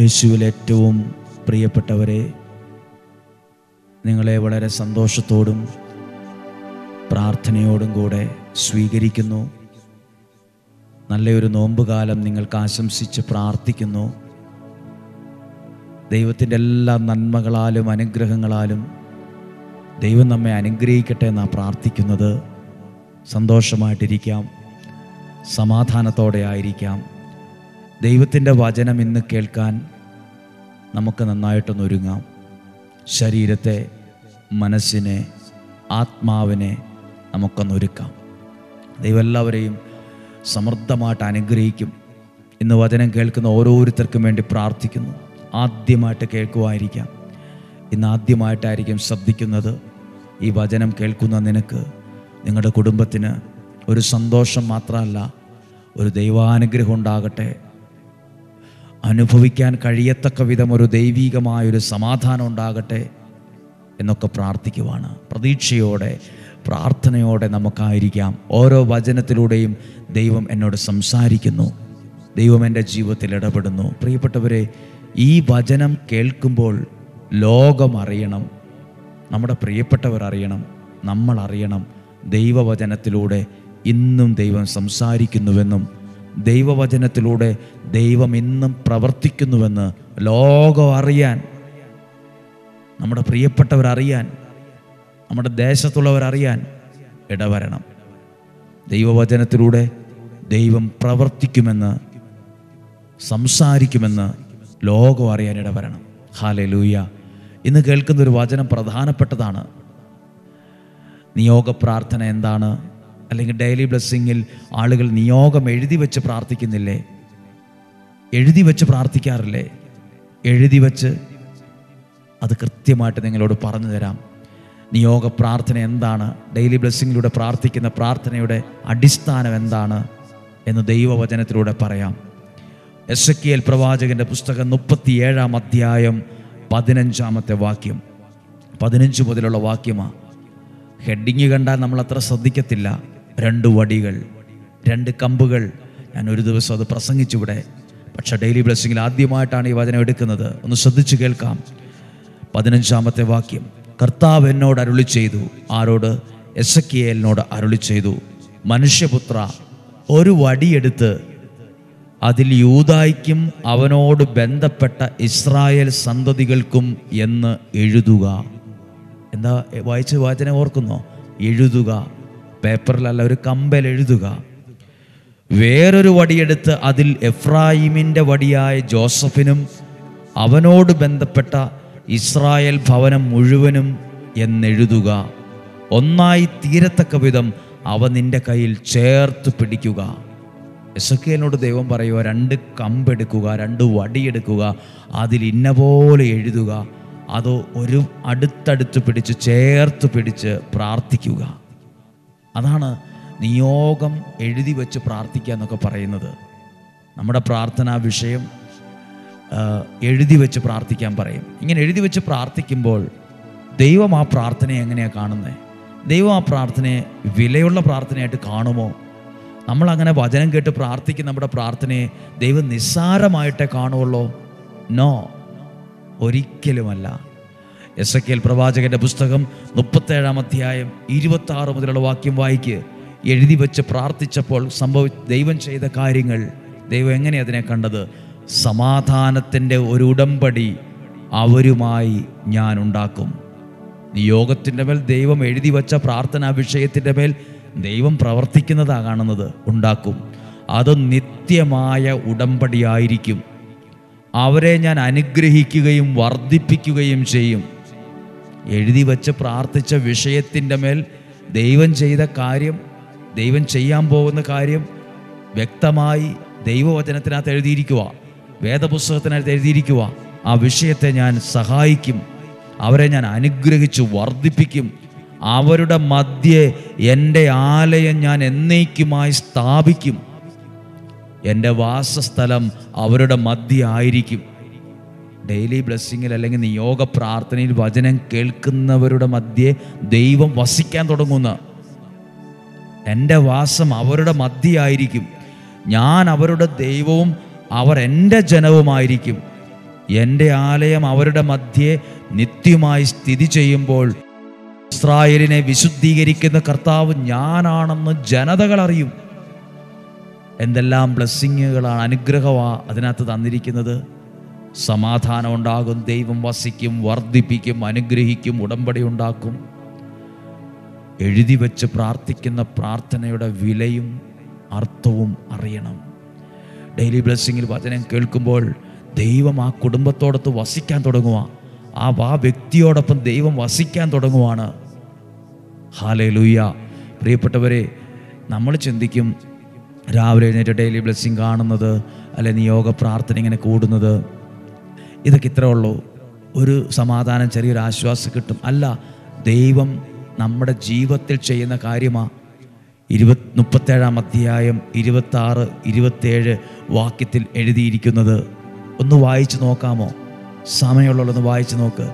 യേശുവിൽ ഏറ്റവും പ്രിയപ്പെട്ടവരെ, നിങ്ങളെ വളരെ സന്തോഷത്തോടും പ്രാർത്ഥനയോടും കൂടെ സ്വീകരിക്കുന്നു. നല്ലൊരു നോമ്പുകാലം നിങ്ങൾക്ക് ആശംസിച്ച് പ്രാർത്ഥിക്കുന്നു. ദൈവത്തിൻ്റെ എല്ലാ നന്മകളാലും അനുഗ്രഹങ്ങളാലും ദൈവം നമ്മെ അനുഗ്രഹിക്കട്ടെ എന്നാണ് പ്രാർത്ഥിക്കുന്നത്. സന്തോഷമായിട്ടിരിക്കാം, സമാധാനത്തോടെ ആയിരിക്കാം. ദൈവത്തിൻ്റെ വചനം ഇന്ന് കേൾക്കാൻ നമുക്ക് നന്നായിട്ടൊന്നൊരുങ്ങാം. ശരീരത്തെ, മനസ്സിനെ, ആത്മാവിനെ നമുക്കൊന്നൊരുക്കാം. ദൈവം എല്ലാവരെയും സമൃദ്ധമായിട്ട് അനുഗ്രഹിക്കും. ഇന്ന് വചനം കേൾക്കുന്ന ഓരോരുത്തർക്കും വേണ്ടി പ്രാർത്ഥിക്കുന്നു. ആദ്യമായിട്ട് കേൾക്കുമായിരിക്കാം, ഇന്ന് ആദ്യമായിട്ടായിരിക്കും ശ്രദ്ധിക്കുന്നത്. ഈ വചനം കേൾക്കുന്ന നിനക്ക്, നിങ്ങളുടെ കുടുംബത്തിന് ഒരു സന്തോഷം മാത്രമല്ല, ഒരു ദൈവാനുഗ്രഹം ഉണ്ടാകട്ടെ. അനുഭവിക്കാൻ കഴിയത്തക്ക വിധം ഒരു ദൈവികമായൊരു സമാധാനം ഉണ്ടാകട്ടെ എന്നൊക്കെ പ്രാർത്ഥിക്കുവാണ്. പ്രതീക്ഷയോടെ, പ്രാർത്ഥനയോടെ നമുക്കായിരിക്കാം. ഓരോ വചനത്തിലൂടെയും ദൈവം എന്നോട് സംസാരിക്കുന്നു, ദൈവം എൻ്റെ ജീവിതത്തിൽ ഇടപെടുന്നു. പ്രിയപ്പെട്ടവരെ, ഈ വചനം കേൾക്കുമ്പോൾ ലോകം അറിയണം, നമ്മുടെ പ്രിയപ്പെട്ടവർ അറിയണം, നമ്മൾ അറിയണം, ദൈവവചനത്തിലൂടെ ഇന്നും ദൈവം സംസാരിക്കുന്നുവെന്നും ദൈവവചനത്തിലൂടെ ദൈവം ഇന്നും പ്രവർത്തിക്കുന്നുവെന്ന് ലോകം അറിയാൻ, നമ്മുടെ പ്രിയപ്പെട്ടവരറിയാൻ, നമ്മുടെ ദേശത്തുള്ളവരറിയാൻ ഇടവരണം. ദൈവവചനത്തിലൂടെ ദൈവം പ്രവർത്തിക്കുമെന്ന്, സംസാരിക്കുമെന്ന് ലോകം അറിയാൻ ഇടവരണം. ഹല്ലേലൂയ. ഇന്ന് കേൾക്കുന്നൊരു വചനം പ്രധാനപ്പെട്ടതാണ്. നിയോഗ പ്രാർത്ഥന എന്താണ്? അല്ലെങ്കിൽ ഡെയിലി ബ്ലെസ്സിങ്ങിൽ ആളുകൾ നിയോഗം എഴുതി വെച്ച് പ്രാർത്ഥിക്കുന്നില്ലേ? എഴുതി വെച്ച് പ്രാർത്ഥിക്കാറില്ലേ? എഴുതി വെച്ച് അത് കൃത്യമായിട്ട് നിങ്ങളോട് പറഞ്ഞു തരാം. നിയോഗ പ്രാർത്ഥന എന്താണ്? ഡെയിലി ബ്ലെസ്സിങ്ങിലൂടെ പ്രാർത്ഥിക്കുന്ന പ്രാർത്ഥനയുടെ അടിസ്ഥാനം എന്താണ് എന്ന് ദൈവവചനത്തിലൂടെ പറയാം. എസെക്കിയേൽ പ്രവാചകന്റെ പുസ്തകം 37-ാം അധ്യായം 15-ാമത്തെ വാക്യം, 15 മുതലുള്ള വാക്യമാണ്. ഹെഡിങ് കണ്ടാൽ നമ്മൾ അത്ര ശ്രദ്ധിക്കത്തില്ല. 2 വടികൾ, 2 കമ്പുകൾ. ഞാൻ ഒരു ദിവസം അത് പ്രസംഗിച്ചിവിടെ. പക്ഷേ ഡെയിലി ബ്ലെസ്സിങ്ങിൽ ആദ്യമായിട്ടാണ് ഈ വചനം എടുക്കുന്നത്. ഒന്ന് ശ്രദ്ധിച്ചു കേൾക്കാം. 15-ാമത്തെ വാക്യം, കർത്താവ് എന്നോട് അരുളി ചെയ്തു. ആരോട്? എസെക്കിയേലിനോട് അരുളി ചെയ്തു, മനുഷ്യപുത്ര, ഒരു വടിയെടുത്ത് അതിൽ യൂദായ്ക്കും അവനോട് ബന്ധപ്പെട്ട ഇസ്രായേൽ സന്തതികൾക്കും എന്ന് എഴുതുക. എന്താ വായിച്ച് വചനം ഓർക്കുന്നോ? എഴുതുക. പേപ്പറിലല്ല, ഒരു കമ്പൽ എഴുതുക. വേറൊരു വടിയെടുത്ത് അതിൽ എഫ്രായിമിൻ്റെ വടിയായ ജോസഫിനും അവനോട് ബന്ധപ്പെട്ട ഇസ്രായേൽ ഭവനം മുഴുവനും എന്നെഴുതുക. ഒന്നായി തീരത്തക്ക വിധം അവ നിന്റെ കയ്യിൽ ചേർത്ത് പിടിക്കുക. എസെക്കിയേലിനോട് ദൈവം പറയുക, 2 കമ്പെടുക്കുക, 2 വടിയെടുക്കുക, അതിൽ ഇന്ന പോലെ എഴുതുക. അത് ഒരു അടുത്തടുത്ത് പിടിച്ച്, ചേർത്ത് പിടിച്ച് പ്രാർത്ഥിക്കുക. അതാണ് നിയോഗം എഴുതി വെച്ച് പ്രാർത്ഥിക്കുക എന്നൊക്കെ പറയുന്നത്. നമ്മുടെ പ്രാർത്ഥനാ വിഷയം എഴുതി വെച്ച് പ്രാർത്ഥിക്കാൻ പറയും. ഇങ്ങനെ എഴുതി വെച്ച് പ്രാർത്ഥിക്കുമ്പോൾ ദൈവം ആ പ്രാർത്ഥനയെ എങ്ങനെയാണ് കാണുന്നത്? ദൈവം ആ പ്രാർത്ഥനയെ വിലയുള്ള പ്രാർത്ഥനയായിട്ട് കാണുമോ? നമ്മളങ്ങനെ വചനം കേട്ട് പ്രാർത്ഥിക്കുന്ന നമ്മുടെ പ്രാർത്ഥനയെ ദൈവം നിസ്സാരമായിട്ടേ കാണുള്ളൂ? നോ, ഒരിക്കലുമല്ല. എസെക്കിയേൽ പ്രവാചകന്റെ പുസ്തകം 37-ാം അധ്യായം 26 മുതലുള്ള വാക്യം വായിക്ക്. എഴുതി വെച്ച് പ്രാർത്ഥിച്ചപ്പോൾ ദൈവം ചെയ്ത കാര്യങ്ങൾ, ദൈവം എങ്ങനെ അതിനെ കണ്ടത്? സമാധാനത്തിൻ്റെ ഒരു ഉടമ്പടി അവരുമായി ഞാൻ ഉണ്ടാക്കും. നിയോഗത്തിൻ്റെ മേൽ ദൈവം എഴുതി വച്ച പ്രാർത്ഥനാ വിഷയത്തിൻ്റെ മേൽ ദൈവം പ്രവർത്തിക്കുന്നതാണ് കാണുന്നത്. ഉണ്ടാക്കും. അത് നിത്യമായ ഉടമ്പടിയായിരിക്കും. അവരെ ഞാൻ അനുഗ്രഹിക്കുകയും വർദ്ധിപ്പിക്കുകയും ചെയ്യും. എഴുതി വച്ച് പ്രാർത്ഥിച്ച വിഷയത്തിൻ്റെ മേൽ ദൈവം ചെയ്ത കാര്യം, ദൈവം ചെയ്യാൻ പോകുന്ന കാര്യം വ്യക്തമായി ദൈവവചനത്തിനകത്ത് എഴുതിയിരിക്കുക, വേദപുസ്തകത്തിനകത്ത് എഴുതിയിരിക്കുക. ആ വിഷയത്തെ ഞാൻ സഹായിക്കും, അവരെ ഞാൻ അനുഗ്രഹിച്ച് വർദ്ധിപ്പിക്കും. അവരുടെ മധ്യേ എൻ്റെ ആലയം ഞാൻ എന്നേക്കുമായി സ്ഥാപിക്കും. എൻ്റെ വാസസ്ഥലം അവരുടെ മധ്യേ ആയിരിക്കും. ഡെയിലി ബ്ലെസ്സിങ്ങിൽ അല്ലെങ്കിൽ നിയോഗ പ്രാർത്ഥനയിൽ വചനം കേൾക്കുന്നവരുടെ മധ്യേ ദൈവം വസിക്കാൻ തുടങ്ങുന്ന, എൻ്റെ വാസം അവരുടെ മധ്യേ ആയിരിക്കും. ഞാൻ അവരുടെ ദൈവവും അവർ എൻ്റെ ജനവുമായിരിക്കും. എൻ്റെ ആലയം അവരുടെ മധ്യേ നിത്യമായി സ്ഥിതി ചെയ്യുമ്പോൾ ഇസ്രായേലിനെ വിശുദ്ധീകരിക്കുന്ന കർത്താവ് ഞാനാണെന്ന് ജനതകൾ അറിയും. എന്തെല്ലാം ബ്ലെസ്സിങ്ങുകളാണ്, അനുഗ്രഹമാണ് അതിനകത്ത് തന്നിരിക്കുന്നത്. സമാധാനം ഉണ്ടാകും, ദൈവം വസിക്കും, വർദ്ധിപ്പിക്കും, അനുഗ്രഹിക്കും, ഉടമ്പടി ഉണ്ടാക്കും. എഴുതി വെച്ച് പ്രാർത്ഥിക്കുന്ന പ്രാർത്ഥനയുടെ വിലയും അർത്ഥവും അറിയണം. ഡെയിലി ബ്ലെസ്സിങ്ങിൽ വചനം കേൾക്കുമ്പോൾ ദൈവം ആ കുടുംബത്തോടൊത്ത് വസിക്കാൻ തുടങ്ങുക, ആ വ്യക്തിയോടൊപ്പം ദൈവം വസിക്കാൻ തുടങ്ങുവാണ്. ഹല്ലേലൂയ. പ്രിയപ്പെട്ടവരെ, നമ്മൾ ചിന്തിക്കും രാവിലെ എഴുന്നേറ്റ് ഡെയിലി ബ്ലെസ്സിങ് കാണുന്നത്, അല്ലെ നിയോഗ പ്രാർത്ഥന ഇങ്ങനെ കൂടുന്നത്, ഇതൊക്കെ ഇത്രേ ഉള്ളൂ, ഒരു സമാധാനം, ചെറിയൊരു ആശ്വാസം കിട്ടും. അല്ല, ദൈവം നമ്മുടെ ജീവിതത്തിൽ ചെയ്യുന്ന കാര്യമാണ്. 37-ാം അധ്യായം 26, 27 വാക്യത്തിൽ എഴുതിയിരിക്കുന്നത് ഒന്ന് വായിച്ചു നോക്കാമോ? സമയമുള്ളതൊന്ന് വായിച്ചു നോക്ക്.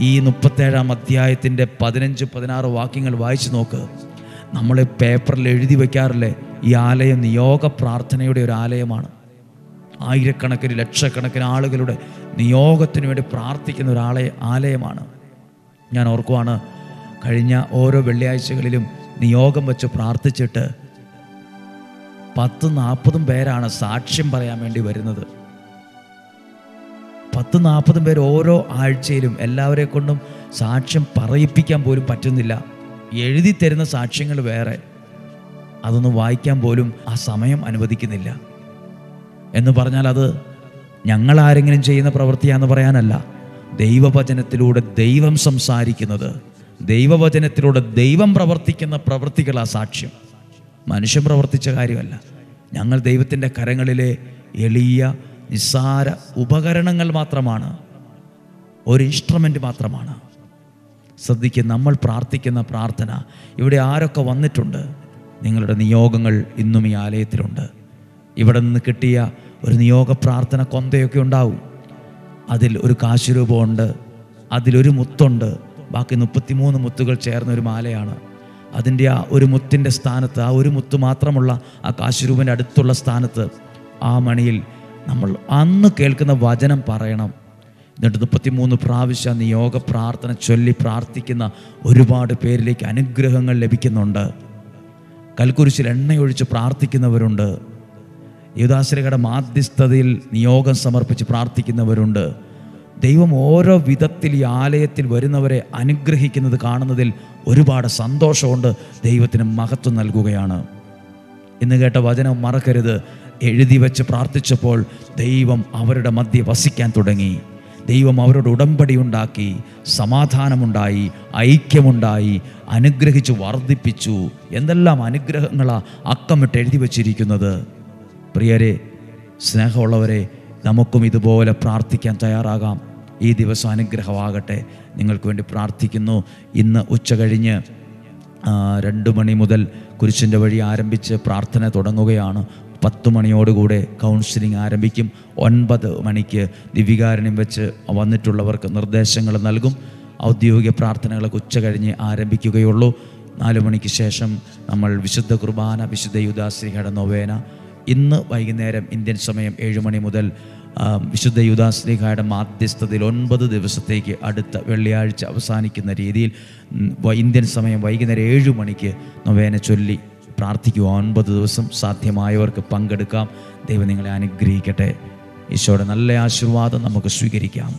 ഈ 37-ാം അധ്യായത്തിൻ്റെ 15-16 വാക്യങ്ങൾ വായിച്ചു നോക്ക്. നമ്മൾ പേപ്പറിൽ എഴുതി വയ്ക്കാറില്ലേ, ഈ ആലയം നിയോഗ പ്രാർത്ഥനയുടെ ഒരു ആലയമാണ്. ആയിരക്കണക്കിന് ലക്ഷക്കണക്കിന് ആളുകളുടെ നിയോഗത്തിന് വേണ്ടി പ്രാർത്ഥിക്കുന്ന ഒരു ആലയമാണ്. ഞാൻ ഓർക്കുവാണ്, കഴിഞ്ഞ ഓരോ വെള്ളിയാഴ്ചകളിലും നിയോഗം വെച്ച് പ്രാർത്ഥിച്ചിട്ട് 10-40 പേരാണ് സാക്ഷ്യം പറയാൻ വേണ്ടി വരുന്നത്. 10-40 പേർ ഓരോ ആഴ്ചയിലും. എല്ലാവരെ കൊണ്ടും സാക്ഷ്യം പറയിപ്പിക്കാൻ പോലും പറ്റുന്നില്ല. എഴുതി തരുന്ന സാക്ഷ്യങ്ങൾ വേറെ, അതൊന്നും വായിക്കാൻ പോലും ആ സമയം അനുവദിക്കുന്നില്ല. എന്ന് പറഞ്ഞാൽ അത് ഞങ്ങൾ ആരെങ്കിലും ചെയ്യുന്ന പ്രവൃത്തിയാന്ന് പറയാനല്ല, ദൈവവചനത്തിലൂടെ ദൈവം സംസാരിക്കുന്നത്, ദൈവവചനത്തിലൂടെ ദൈവം പ്രവർത്തിക്കുന്ന പ്രവൃത്തികളാ സാക്ഷ്യം. മനുഷ്യൻ പ്രവർത്തിച്ച കാര്യമല്ല. ഞങ്ങൾ ദൈവത്തിൻ്റെ കരങ്ങളിലെ എളിയ നിസ്സാര ഉപകരണങ്ങൾ മാത്രമാണ്, ഒരു ഇൻസ്ട്രുമെൻ്റ് മാത്രമാണ്. ശ്രദ്ധിക്കുക, നമ്മൾ പ്രാർത്ഥിക്കുന്ന പ്രാർത്ഥന, ഇവിടെ ആരൊക്കെ വന്നിട്ടുണ്ട്? നിങ്ങളുടെ നിയോഗങ്ങൾ ഇന്നും ഈ ആലയത്തിലുണ്ട്. ഇവിടെ നിന്ന് കിട്ടിയ ഒരു നിയോഗ പ്രാർത്ഥന കൊന്തയൊക്കെ ഉണ്ടാവും. അതിൽ ഒരു കാശുരൂപമുണ്ട്, അതിലൊരു മുത്തുണ്ട്, ബാക്കി 33 മുത്തുകൾ ചേർന്ന ഒരു മാലയാണ്. അതിൻ്റെ ആ ഒരു മുത്തിൻ്റെ സ്ഥാനത്ത്, ആ ഒരു മുത്ത് മാത്രമുള്ള ആ കാശുരൂപൻ്റെ അടുത്തുള്ള സ്ഥാനത്ത്, ആ മണിയിൽ നമ്മൾ അന്ന് കേൾക്കുന്ന വചനം പറയണം. എന്നിട്ട് 33 പ്രാവശ്യം നിയോഗ പ്രാർത്ഥന ചൊല്ലി പ്രാർത്ഥിക്കുന്ന ഒരുപാട് പേരിലേക്ക് അനുഗ്രഹങ്ങൾ ലഭിക്കുന്നുണ്ട്. കൽക്കുരിശിൽ എണ്ണയൊഴിച്ച് പ്രാർത്ഥിക്കുന്നവരുണ്ട്. യൂദാശ്ലീഹയുടെ മാധ്യസ്ഥതയിൽ നിയോഗം സമർപ്പിച്ച് പ്രാർത്ഥിക്കുന്നവരുണ്ട്. ദൈവം ഓരോ വിധത്തിൽ ഈ ആലയത്തിൽ വരുന്നവരെ അനുഗ്രഹിക്കുന്നത് കാണുന്നതിൽ ഒരുപാട് സന്തോഷമുണ്ട്. ദൈവത്തിന് മഹത്വം നൽകുകയാണ്. ഇന്ന് കേട്ട വചനം മറക്കരുത്. എഴുതി വെച്ച് പ്രാർത്ഥിച്ചപ്പോൾ ദൈവം അവരുടെ മധ്യ വസിക്കാൻ തുടങ്ങി. ദൈവം അവരുടെ ഉടമ്പടി ഉണ്ടാക്കി, സമാധാനമുണ്ടായി, ഐക്യമുണ്ടായി, അനുഗ്രഹിച്ചു, വർദ്ധിപ്പിച്ചു. എന്തെല്ലാം അനുഗ്രഹങ്ങളാണ് അക്കമിട്ട് എഴുതി വച്ചിരിക്കുന്നത്. പ്രിയരെ, സ്നേഹമുള്ളവരെ, നമുക്കും ഇതുപോലെ പ്രാർത്ഥിക്കാൻ തയ്യാറാകാം. ഈ ദിവസം അനുഗ്രഹമാകട്ടെ. നിങ്ങൾക്ക് വേണ്ടി പ്രാർത്ഥിക്കുന്നു. ഇന്ന് ഉച്ച കഴിഞ്ഞ് 2 മണി മുതൽ കുരിശിൻ്റെ വഴി ആരംഭിച്ച് പ്രാർത്ഥന തുടങ്ങുകയാണ്. 10 മണിയോടുകൂടെ കൗൺസിലിംഗ് ആരംഭിക്കും. 9 മണിക്ക് ദിവികാരുണ്യം വെച്ച് വന്നിട്ടുള്ളവർക്ക് നിർദ്ദേശങ്ങൾ നൽകും. ഔദ്യോഗിക പ്രാർത്ഥനകളൊക്കെ ഉച്ച കഴിഞ്ഞ് ആരംഭിക്കുകയുള്ളൂ. 4 മണിക്ക് ശേഷം നമ്മൾ വിശുദ്ധ കുർബാന, വിശുദ്ധ യൂദാശ്ലീഹയുടെ നൊവേന. ഇന്ന് വൈകുന്നേരം ഇന്ത്യൻ സമയം 7 മണി മുതൽ വിശുദ്ധ യൂദാശ്ലീഹയുടെ മാധ്യസ്ഥതയിൽ 9 ദിവസത്തേക്ക് അടുത്ത വെള്ളിയാഴ്ച അവസാനിക്കുന്ന രീതിയിൽ ഇന്ത്യൻ സമയം വൈകുന്നേരം 7 മണിക്ക് നൊവേന ചൊല്ലി പ്രാർത്ഥിക്കുക. 9 ദിവസം സാധ്യമായവർക്ക് പങ്കെടുക്കാം. ദൈവം നിങ്ങളെ അനുഗ്രഹിക്കട്ടെ. ഈശോയുടെ നല്ല ആശീർവാദം നമുക്ക് സ്വീകരിക്കാം.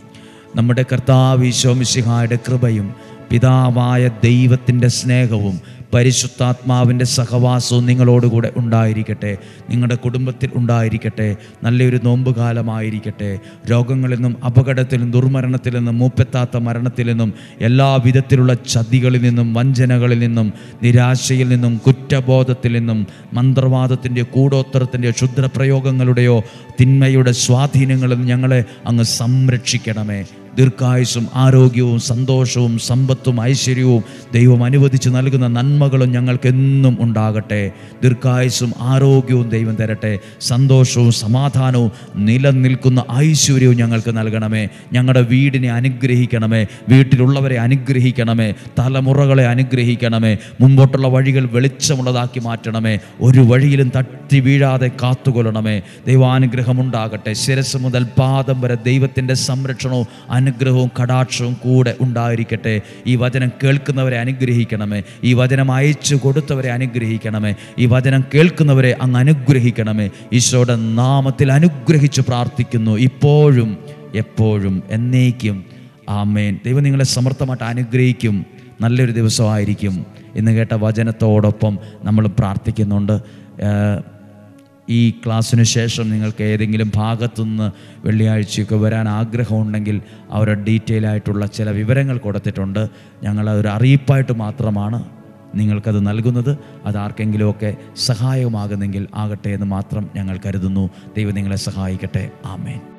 നമ്മുടെ കർത്താവ് ഈശോ മിശിഹായുടെ കൃപയും പിതാവായ ദൈവത്തിൻ്റെ സ്നേഹവും പരിശുദ്ധാത്മാവിൻ്റെ സഹവാസവും നിങ്ങളോടുകൂടെ ഉണ്ടായിരിക്കട്ടെ, നിങ്ങളുടെ കുടുംബത്തിൽ ഉണ്ടായിരിക്കട്ടെ. നല്ലൊരു നോമ്പുകാലമായിരിക്കട്ടെ. രോഗങ്ങളിൽ നിന്നും, അപകടത്തിൽ നിന്നും, ദുർമരണത്തിൽ നിന്നും, മൂപ്പെത്താത്ത മരണത്തിൽ നിന്നും, എല്ലാ വിധത്തിലുള്ള ചതികളിൽ നിന്നും, വഞ്ചനകളിൽ നിന്നും, നിരാശയിൽ നിന്നും, കുറ്റബോധത്തിൽ നിന്നും, മന്ത്രവാദത്തിൻ്റെ, കൂടോത്രത്തിൻ്റെ, ക്ഷുദ്രപ്രയോഗങ്ങളുടെയോ തിന്മയുടെ സ്വാധീനങ്ങളിൽ ഞങ്ങളെ അങ്ങ് സംരക്ഷിക്കണമേ. ദീർഘായുസ്സും ആരോഗ്യവും സന്തോഷവും സമ്പത്തും ഐശ്വര്യവും ദൈവം അനുവദിച്ച് നൽകുന്ന നന്മകളും ഞങ്ങൾക്കെന്നും ഉണ്ടാകട്ടെ. ദീർഘായുസ്സും ആരോഗ്യവും ദൈവം തരട്ടെ. സന്തോഷവും സമാധാനവും നിലനിൽക്കുന്ന ഐശ്വര്യവും ഞങ്ങൾക്ക് നൽകണമേ. ഞങ്ങളുടെ വീടിനെ അനുഗ്രഹിക്കണമേ. വീട്ടിലുള്ളവരെ അനുഗ്രഹിക്കണമേ. തലമുറകളെ അനുഗ്രഹിക്കണമേ. മുമ്പോട്ടുള്ള വഴികൾ വെളിച്ചമുള്ളതാക്കി മാറ്റണമേ. ഒരു വഴിയിലും തട്ടി വീഴാതെ കാത്തുകൊള്ളണമേ. ദൈവാനുഗ്രഹം ഉണ്ടാകട്ടെ. ശിരസ് മുതൽ പാദം വരെ ദൈവത്തിൻ്റെ സംരക്ഷണവും അനുഗ്രഹവും കടാക്ഷവും കൂടെ ഉണ്ടായിരിക്കട്ടെ. ഈ വചനം കേൾക്കുന്നവരെ അനുഗ്രഹിക്കണമേ. ഈ വചനം അയച്ചു കൊടുത്തവരെ അനുഗ്രഹിക്കണമേ. ഈ വചനം കേൾക്കുന്നവരെ അങ്ങ് അനുഗ്രഹിക്കണമേ. ഈശോയുടെ നാമത്തിൽ അനുഗ്രഹിച്ച് പ്രാർത്ഥിക്കുന്നു, ഇപ്പോഴും എപ്പോഴും എന്നേക്കും. ആമേൻ. ദൈവം നിങ്ങളെ സമർത്ഥമായിട്ട് അനുഗ്രഹിക്കും. നല്ലൊരു ദിവസമായിരിക്കും. ഇന്ന് കേട്ട വചനത്തോടൊപ്പം നമ്മൾ പ്രാർത്ഥിക്കുന്നുണ്ട്. ഈ ക്ലാസ്സിന് ശേഷം നിങ്ങൾക്ക് ഏതെങ്കിലും ഭാഗത്തുനിന്ന് വെള്ളിയാഴ്ചയൊക്കെ വരാൻ ആഗ്രഹമുണ്ടെങ്കിൽ അവരുടെ ഡീറ്റെയിൽ ആയിട്ടുള്ള ചില വിവരങ്ങൾ കൊടുത്തിട്ടുണ്ട്. ഞങ്ങളതൊരു അറിയിപ്പായിട്ട് മാത്രമാണ് നിങ്ങൾക്കത് നൽകുന്നത്. അത് ആർക്കെങ്കിലുമൊക്കെ സഹായകമാകുന്നെങ്കിൽ ആകട്ടെ എന്ന് മാത്രം ഞങ്ങൾ കരുതുന്നു. ദൈവം നിങ്ങളെ സഹായിക്കട്ടെ. ആമേൻ.